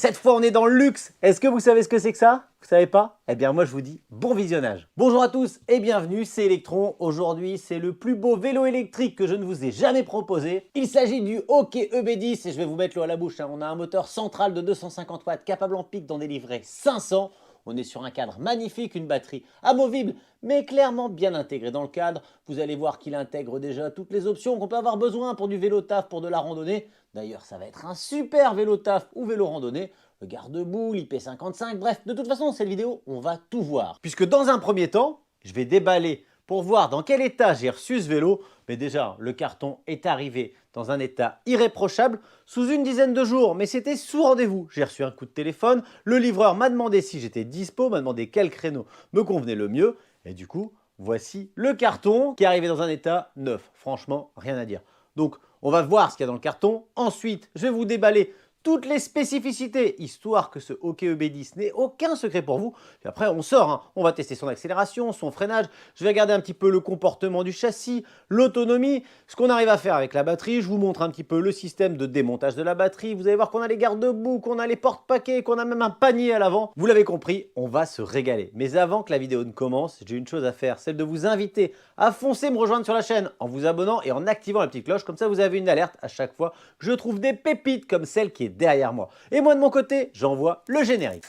Cette fois, on est dans le luxe. Est-ce que vous savez ce que c'est que ça? Vous savez pas? Eh bien, moi, je vous dis bon visionnage. Bonjour à tous et bienvenue, c'est Electron. Aujourd'hui, c'est le plus beau vélo électrique que je ne vous ai jamais proposé. Il s'agit du Hockey EB10 et je vais vous mettre l'eau à la bouche. On a un moteur central de 250 watts capable en pic d'en délivrer 500. On est sur un cadre magnifique, une batterie amovible, mais clairement bien intégrée dans le cadre. Vous allez voir qu'il intègre déjà toutes les options qu'on peut avoir besoin pour du vélo taf, pour de la randonnée. D'ailleurs, ça va être un super vélo taf ou vélo randonnée. Le garde-boue, l'IP55, bref, de toute façon, cette vidéo, on va tout voir. Puisque dans un premier temps, je vais déballer pour voir dans quel état j'ai reçu ce vélo. Mais déjà, le carton est arrivé dans un état irréprochable sous une dizaine de jours. Mais c'était sous rendez-vous. J'ai reçu un coup de téléphone. Le livreur m'a demandé si j'étais dispo, m'a demandé quel créneau me convenait le mieux. Et du coup, voici le carton qui est arrivé dans un état neuf. Franchement, rien à dire. Donc, on va voir ce qu'il y a dans le carton. Ensuite, je vais vous déballer toutes les spécificités, histoire que ce Hockey EB10 n'ait aucun secret pour vous. Puis après, on sort, hein. On va tester son accélération, son freinage. Je vais regarder un petit peu le comportement du châssis, l'autonomie, ce qu'on arrive à faire avec la batterie. Je vous montre un petit peu le système de démontage de la batterie. Vous allez voir qu'on a les garde-boue, qu'on a les porte-paquets, qu'on a même un panier à l'avant. Vous l'avez compris, on va se régaler. Mais avant que la vidéo ne commence, j'ai une chose à faire, celle de vous inviter à foncer me rejoindre sur la chaîne en vous abonnant et en activant la petite cloche. Comme ça, vous avez une alerte à chaque fois que je trouve des pépites comme celle qui est derrière moi. Et moi de mon côté, j'envoie le générique.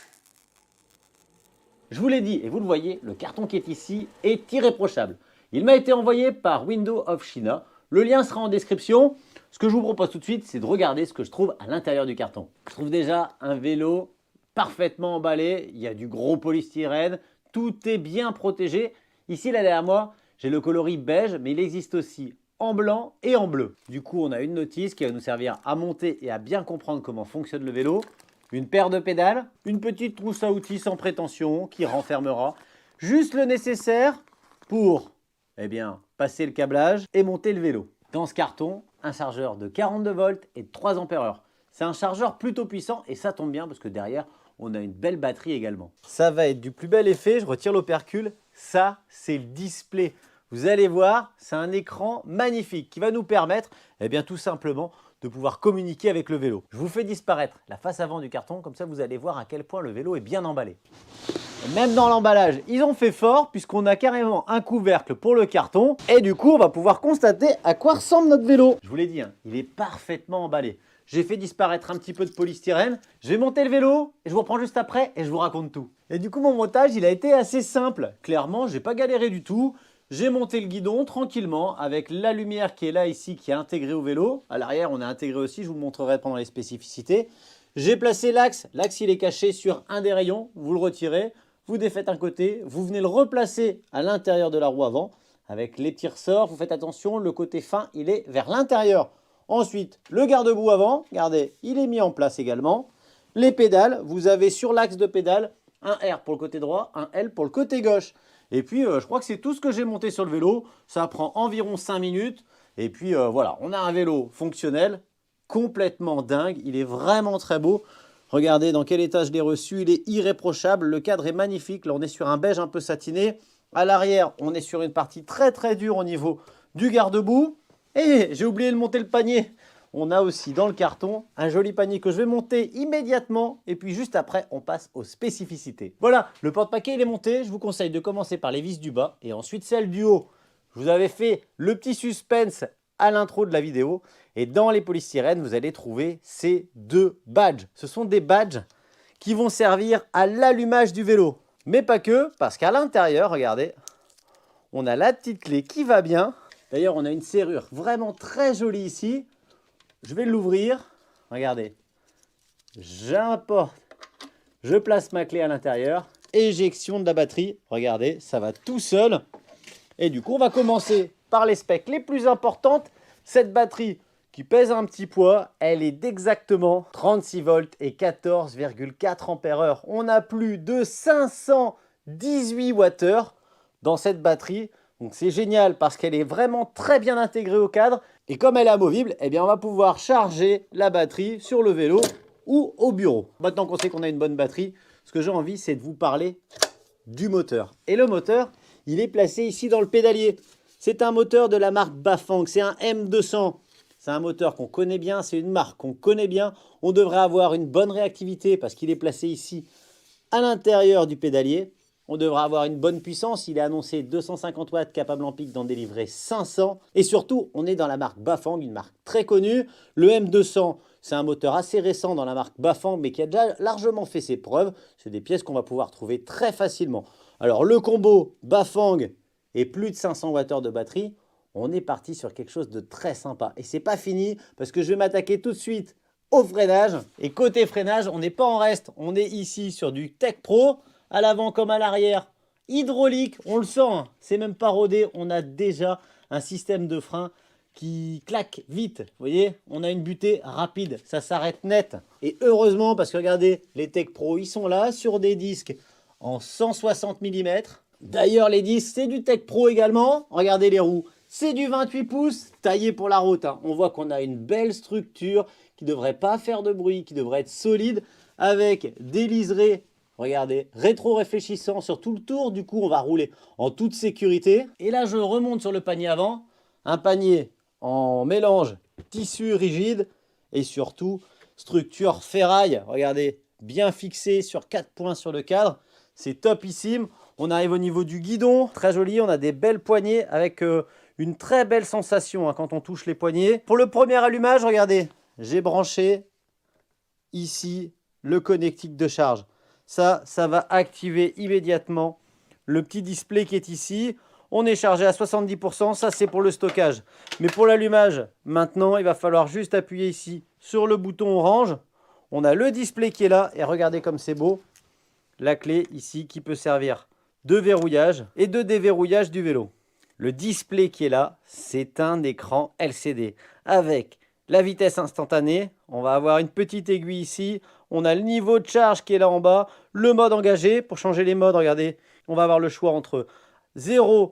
Je vous l'ai dit et vous le voyez, le carton qui est ici est irréprochable. Il m'a été envoyé par Window of China. Le lien sera en description. Ce que je vous propose tout de suite, c'est de regarder ce que je trouve à l'intérieur du carton. Je trouve déjà un vélo parfaitement emballé. Il y a du gros polystyrène. Tout est bien protégé. Ici, là derrière moi, j'ai le coloris beige, mais il existe aussi en blanc et en bleu. Du coup, on a une notice qui va nous servir à monter et à bien comprendre comment fonctionne le vélo. Une paire de pédales, une petite trousse à outils sans prétention qui renfermera juste le nécessaire pour passer le câblage et monter le vélo. Dans ce carton, un chargeur de 42 volts et de 3 ampères-heure. C'est un chargeur plutôt puissant et ça tombe bien parce que derrière, on a une belle batterie également. Ça va être du plus bel effet, je retire l'opercule. Ça, c'est le display. Vous allez voir, c'est un écran magnifique qui va nous permettre tout simplement de pouvoir communiquer avec le vélo. Je vous fais disparaître la face avant du carton, comme ça vous allez voir à quel point le vélo est bien emballé. Et même dans l'emballage, ils ont fait fort puisqu'on a carrément un couvercle pour le carton et du coup on va pouvoir constater à quoi ressemble notre vélo. Je vous l'ai dit, hein, il est parfaitement emballé. J'ai fait disparaître un petit peu de polystyrène, je vais monter le vélo et je vous reprends juste après et je vous raconte tout. Et du coup mon montage il a été assez simple, clairement j'ai pas galéré du tout. J'ai monté le guidon tranquillement avec la lumière qui est là ici qui est intégrée au vélo. À l'arrière on a intégré aussi, je vous le montrerai pendant les spécificités. J'ai placé l'axe, l'axe il est caché sur un des rayons, vous le retirez, vous défaites un côté, vous venez le replacer à l'intérieur de la roue avant avec les petits ressorts, vous faites attention, le côté fin il est vers l'intérieur. Ensuite le garde-boue avant, regardez, il est mis en place également. Les pédales, vous avez sur l'axe de pédale un R pour le côté droit, un L pour le côté gauche. Et puis, je crois que c'est tout ce que j'ai monté sur le vélo. Ça prend environ 5 minutes. Et puis, voilà, on a un vélo fonctionnel, complètement dingue. Il est vraiment très beau. Regardez dans quel état je l'ai reçu. Il est irréprochable. Le cadre est magnifique. Là, on est sur un beige un peu satiné. À l'arrière, on est sur une partie très, très dure au niveau du garde-boue. Et j'ai oublié de monter le panier. On a aussi dans le carton un joli panier que je vais monter immédiatement et puis juste après on passe aux spécificités. Voilà, le porte-paquet il est monté, je vous conseille de commencer par les vis du bas et ensuite celles du haut. Je vous avais fait le petit suspense à l'intro de la vidéo et dans les polystyrènes vous allez trouver ces deux badges. Ce sont des badges qui vont servir à l'allumage du vélo. Mais pas que, parce qu'à l'intérieur, regardez, on a la petite clé qui va bien. D'ailleurs on a une serrure vraiment très jolie ici. Je vais l'ouvrir, regardez, j'importe, je place ma clé à l'intérieur, éjection de la batterie, regardez, ça va tout seul. Et du coup, on va commencer par les specs les plus importantes. Cette batterie qui pèse un petit poids, elle est d'exactement 36 volts et 14,4 ampères-heure. On a plus de 518 Wh dans cette batterie. Donc c'est génial parce qu'elle est vraiment très bien intégrée au cadre. Et comme elle est amovible, on va pouvoir charger la batterie sur le vélo ou au bureau. Maintenant qu'on sait qu'on a une bonne batterie, ce que j'ai envie, c'est de vous parler du moteur. Et le moteur, il est placé ici dans le pédalier. C'est un moteur de la marque Bafang, c'est un M200. c'est un moteur qu'on connaît bien, c'est une marque qu'on connaît bien. On devrait avoir une bonne réactivité parce qu'il est placé ici à l'intérieur du pédalier. On devrait avoir une bonne puissance. Il est annoncé 250 watts, capable en pic d'en délivrer 500. Et surtout, on est dans la marque Bafang, une marque très connue. Le M200, c'est un moteur assez récent dans la marque Bafang, mais qui a déjà largement fait ses preuves. C'est des pièces qu'on va pouvoir trouver très facilement. Alors, le combo Bafang et plus de 500 Wh de batterie, on est parti sur quelque chose de très sympa. Et c'est pas fini parce que je vais m'attaquer tout de suite au freinage. Et côté freinage, on n'est pas en reste. On est ici sur du Tech Pro, à l'avant comme à l'arrière. Hydraulique, on le sent, hein. C'est même pas rodé. On a déjà un système de frein qui claque vite. Vous voyez, on a une butée rapide. Ça s'arrête net. Et heureusement, parce que regardez, les Tech Pro, ils sont là sur des disques en 160 mm. D'ailleurs, les disques, c'est du Tech Pro également. Regardez les roues. C'est du 28 pouces taillé pour la route, hein. On voit qu'on a une belle structure qui ne devrait pas faire de bruit, qui devrait être solide, avec des liserés, regardez, rétro-réfléchissants sur tout le tour. Du coup, on va rouler en toute sécurité. Et là, je remonte sur le panier avant. Un panier en mélange tissu rigide et surtout structure ferraille. Regardez, bien fixé sur 4 points sur le cadre. C'est topissime. On arrive au niveau du guidon, très joli. On a des belles poignées avec une très belle sensation hein, quand on touche les poignets. Pour le premier allumage, regardez, j'ai branché ici le connectique de charge. Ça va activer immédiatement le petit display qui est ici. On est chargé à 70%, ça c'est pour le stockage. Mais pour l'allumage, maintenant, il va falloir juste appuyer ici sur le bouton orange. On a le display qui est là et regardez comme c'est beau. La clé ici qui peut servir de verrouillage et de déverrouillage du vélo. Le display qui est là, c'est un écran LCD avec la vitesse instantanée. On va avoir une petite aiguille ici. On a le niveau de charge qui est là en bas. Le mode engagé. Pour changer les modes, regardez, on va avoir le choix entre 0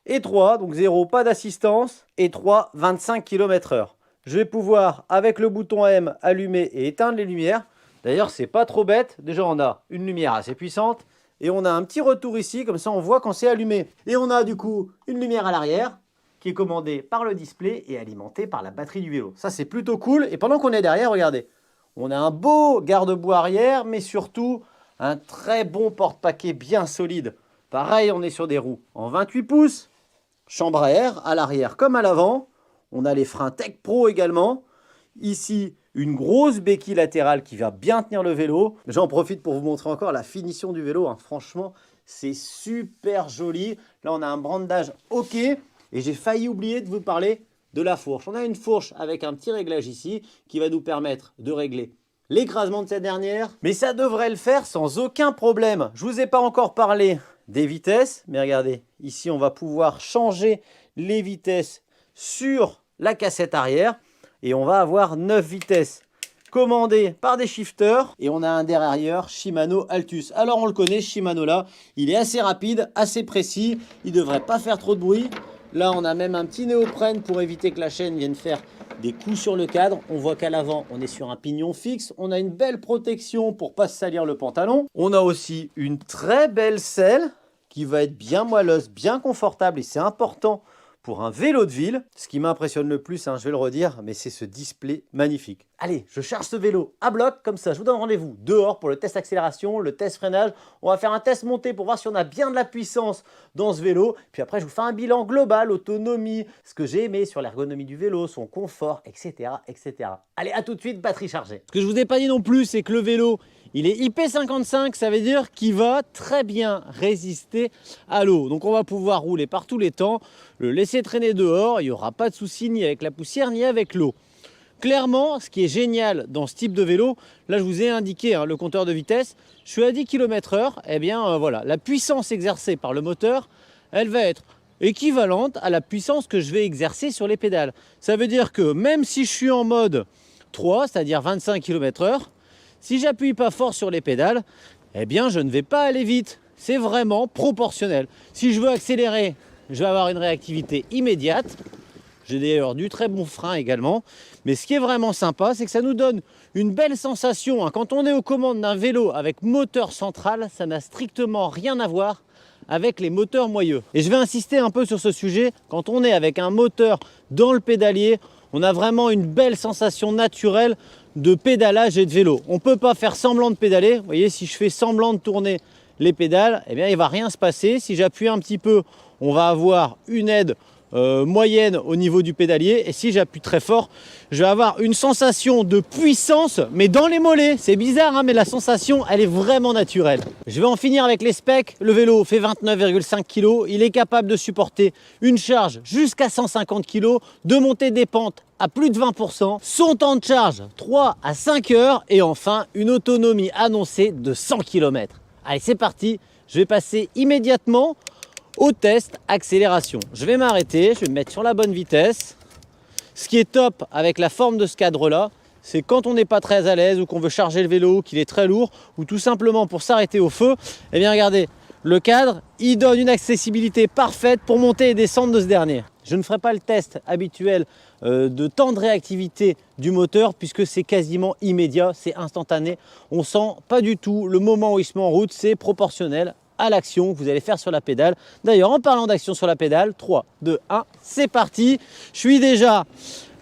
et 3. Donc 0, pas d'assistance. Et 3, 25 km/h. Je vais pouvoir, avec le bouton M, allumer et éteindre les lumières. D'ailleurs, c'est pas trop bête. Déjà, on a une lumière assez puissante. Et on a un petit retour ici, comme ça on voit quand c'est allumé. Et on a du coup une lumière à l'arrière qui est commandée par le display et alimentée par la batterie du vélo. Ça c'est plutôt cool. Et pendant qu'on est derrière, regardez, on a un beau garde-boue arrière, mais surtout un très bon porte-paquet bien solide. Pareil, on est sur des roues en 28 pouces, chambre à air à l'arrière comme à l'avant. On a les freins Tech Pro également. Ici, une grosse béquille latérale qui va bien tenir le vélo. J'en profite pour vous montrer encore la finition du vélo, hein. Franchement, c'est super joli. Là, on a un brandage OK. Et j'ai failli oublier de vous parler de la fourche. On a une fourche avec un petit réglage ici qui va nous permettre de régler l'écrasement de cette dernière. Mais ça devrait le faire sans aucun problème. Je ne vous ai pas encore parlé des vitesses. Mais regardez, ici, on va pouvoir changer les vitesses sur la cassette arrière. Et on va avoir 9 vitesses commandées par des shifters. Et on a un dérailleur Shimano Altus. Alors on le connaît, Shimano là, il est assez rapide, assez précis. Il ne devrait pas faire trop de bruit. Là, on a même un petit néoprène pour éviter que la chaîne vienne faire des coups sur le cadre. On voit qu'à l'avant, on est sur un pignon fixe. On a une belle protection pour ne pas se salir le pantalon. On a aussi une très belle selle qui va être bien moelleuse, bien confortable. Et c'est important pour un vélo de ville. Ce qui m'impressionne le plus, hein, je vais le redire, mais c'est ce display magnifique. Allez, je charge ce vélo à bloc, comme ça, je vous donne rendez-vous dehors pour le test accélération, le test freinage. On va faire un test monté pour voir si on a bien de la puissance dans ce vélo. Puis après, je vous fais un bilan global, autonomie, ce que j'ai aimé sur l'ergonomie du vélo, son confort, etc., etc. Allez, à tout de suite, batterie chargée. Ce que je vous ai pas dit non plus, c'est que le vélo, il est IP55, ça veut dire qu'il va très bien résister à l'eau. Donc on va pouvoir rouler par tous les temps, le laisser traîner dehors, il n'y aura pas de souci ni avec la poussière ni avec l'eau. Clairement, ce qui est génial dans ce type de vélo, là je vous ai indiqué hein, le compteur de vitesse, je suis à 10 km/h, et bien voilà, la puissance exercée par le moteur, elle va être équivalente à la puissance que je vais exercer sur les pédales. Ça veut dire que même si je suis en mode 3, c'est-à-dire 25 km/h, si j'appuie pas fort sur les pédales, eh bien je ne vais pas aller vite. C'est vraiment proportionnel. Si je veux accélérer, je vais avoir une réactivité immédiate. J'ai d'ailleurs du très bon frein également. Mais ce qui est vraiment sympa, c'est que ça nous donne une belle sensation, hein. Quand on est aux commandes d'un vélo avec moteur central, ça n'a strictement rien à voir avec les moteurs moyeux. Et je vais insister un peu sur ce sujet. Quand on est avec un moteur dans le pédalier, On a vraiment une belle sensation naturelle de pédalage et de vélo. On ne peut pas faire semblant de pédaler. Vous voyez, si je fais semblant de tourner les pédales, eh bien, il ne va rien se passer. Si j'appuie un petit peu, on va avoir une aide moyenne au niveau du pédalier, et si j'appuie très fort, je vais avoir une sensation de puissance, mais dans les mollets. C'est bizarre, hein, mais la sensation, elle est vraiment naturelle. Je vais en finir avec les specs. Le vélo fait 29,5 kg. Il est capable de supporter une charge jusqu'à 150 kg, de monter des pentes à plus de 20%, son temps de charge 3 à 5 heures, et enfin une autonomie annoncée de 100 km. Allez, c'est parti. Je vais passer immédiatement au test accélération. Je vais m'arrêter, je vais me mettre sur la bonne vitesse. Ce qui est top avec la forme de ce cadre-là, c'est quand on n'est pas très à l'aise ou qu'on veut charger le vélo, qu'il est très lourd, ou tout simplement pour s'arrêter au feu, eh bien regardez, le cadre, il donne une accessibilité parfaite pour monter et descendre de ce dernier. Je ne ferai pas le test habituel de temps de réactivité du moteur puisque c'est quasiment immédiat, c'est instantané. On sent pas du tout le moment où il se met en route, c'est proportionnel à l'action que vous allez faire sur la pédale. D'ailleurs, en parlant d'action sur la pédale, 3, 2, 1, c'est parti. Je suis déjà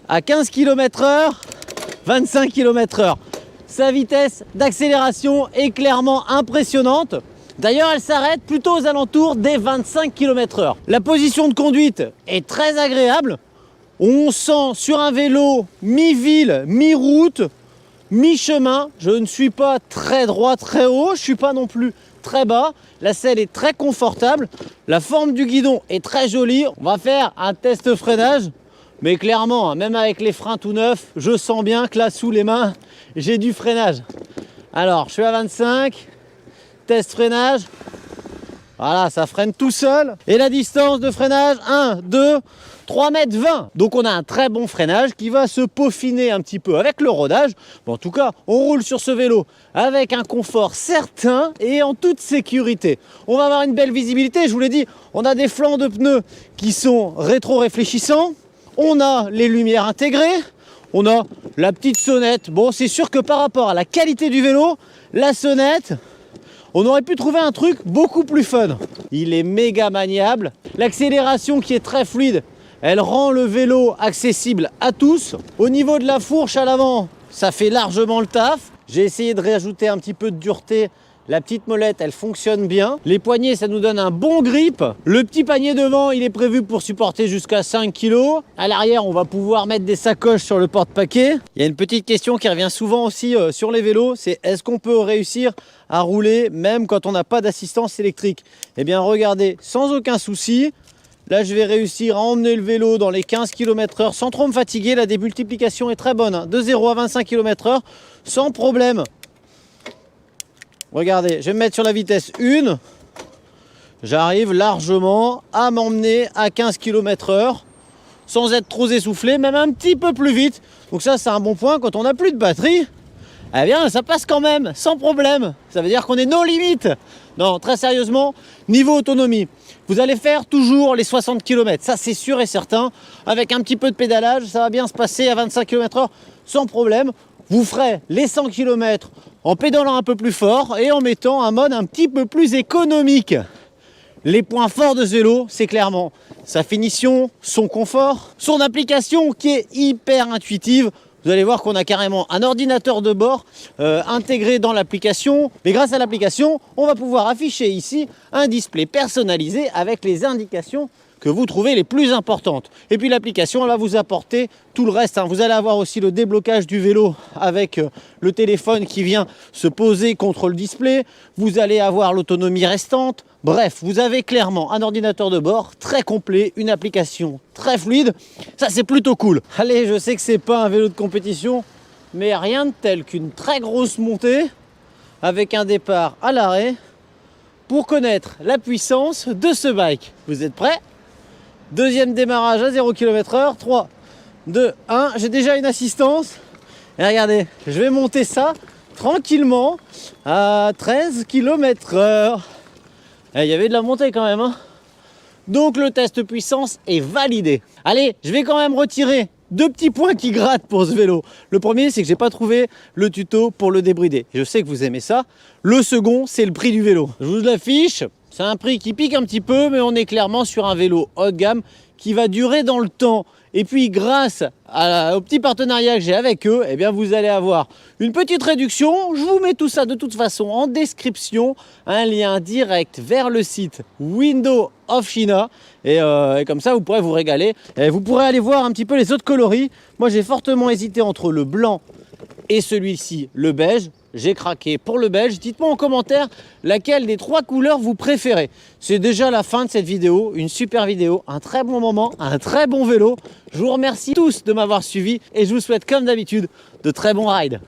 à 15 km/h, 25 km/h. Sa vitesse d'accélération est clairement impressionnante. D'ailleurs, elle s'arrête plutôt aux alentours des 25 km/h. La position de conduite est très agréable. On sent sur un vélo mi-ville, mi-route, mi-chemin. Je ne suis pas très droit, très haut. Je ne suis pas non plus très bas. La selle est très confortable. La forme du guidon est très jolie. On va faire un test freinage. Mais clairement, même avec les freins tout neufs, je sens bien que là, sous les mains, j'ai du freinage. Alors, je suis à 25. Test freinage. Voilà, ça freine tout seul. Et la distance de freinage, 1, 2, 3 mètres 20. Donc on a un très bon freinage qui va se peaufiner un petit peu avec le rodage. Bon, en tout cas, on roule sur ce vélo avec un confort certain et en toute sécurité. On va avoir une belle visibilité, je vous l'ai dit. On a des flancs de pneus qui sont rétro-réfléchissants. On a les lumières intégrées. On a la petite sonnette. Bon, c'est sûr que par rapport à la qualité du vélo, la sonnette, on aurait pu trouver un truc beaucoup plus fun. Il est méga maniable. L'accélération qui est très fluide, elle rend le vélo accessible à tous. Au niveau de la fourche à l'avant, ça fait largement le taf. J'ai essayé de rajouter un petit peu de dureté. La petite molette, elle fonctionne bien. Les poignées, ça nous donne un bon grip. Le petit panier devant, il est prévu pour supporter jusqu'à 5 kg. À l'arrière, on va pouvoir mettre des sacoches sur le porte-paquet. Il y a une petite question qui revient souvent aussi sur les vélos, c'est est-ce qu'on peut réussir à rouler même quand on n'a pas d'assistance électrique? Eh bien, regardez, sans aucun souci. Là, je vais réussir à emmener le vélo dans les 15 km/h sans trop me fatiguer. La démultiplication est très bonne, hein. De 0 à 25 km/h sans problème. Regardez, je vais me mettre sur la vitesse 1. J'arrive largement à m'emmener à 15 km/h sans être trop essoufflé, même un petit peu plus vite. Donc ça, c'est un bon point. Quand on n'a plus de batterie, eh bien, ça passe quand même, sans problème. Ça veut dire qu'on est nos limites. Non, très sérieusement, niveau autonomie, vous allez faire toujours les 60 km. Ça, c'est sûr et certain. Avec un petit peu de pédalage, ça va bien se passer à 25 km/h sans problème. Vous ferez les 100 km en pédalant un peu plus fort et en mettant un mode un petit peu plus économique. Les points forts de ce vélo, c'est clairement sa finition, son confort, son application qui est hyper intuitive. Vous allez voir qu'on a carrément un ordinateur de bord intégré dans l'application. Mais grâce à l'application, on va pouvoir afficher ici un display personnalisé avec les indications que vous trouvez les plus importantes. Et puis l'application, elle va vous apporter tout le reste, hein. Vous allez avoir aussi le déblocage du vélo avec le téléphone qui vient se poser contre le display. Vous allez avoir l'autonomie restante. Bref, vous avez clairement un ordinateur de bord très complet, une application très fluide. Ça, c'est plutôt cool. Allez, je sais que c'est pas un vélo de compétition, mais rien de tel qu'une très grosse montée avec un départ à l'arrêt pour connaître la puissance de ce bike. Vous êtes prêts? Deuxième démarrage à 0 km/h. 3, 2, 1. J'ai déjà une assistance. Et regardez, je vais monter ça tranquillement à 13 km/h. Il y avait de la montée quand même, hein. Donc le test puissance est validé. Allez, je vais quand même retirer deux petits points qui grattent pour ce vélo. Le premier, c'est que j'ai pas trouvé le tuto pour le débrider. Je sais que vous aimez ça. Le second, c'est le prix du vélo. Je vous l'affiche. C'est un prix qui pique un petit peu, mais on est clairement sur un vélo haut de gamme qui va durer dans le temps Et puis grâce au petit partenariat que j'ai avec eux, eh bien, vous allez avoir une petite réduction. Je vous mets tout ça de toute façon en description, un lien direct vers le site Window of China. Et comme ça, vous pourrez vous régaler. Et vous pourrez aller voir un petit peu les autres coloris. Moi, j'ai fortement hésité entre le blanc et celui-ci, le beige. J'ai craqué pour le beige. Dites-moi en commentaire laquelle des 3 couleurs vous préférez. C'est déjà la fin de cette vidéo, une super vidéo, un très bon moment, un très bon vélo. Je vous remercie tous de m'avoir suivi et je vous souhaite comme d'habitude de très bons rides.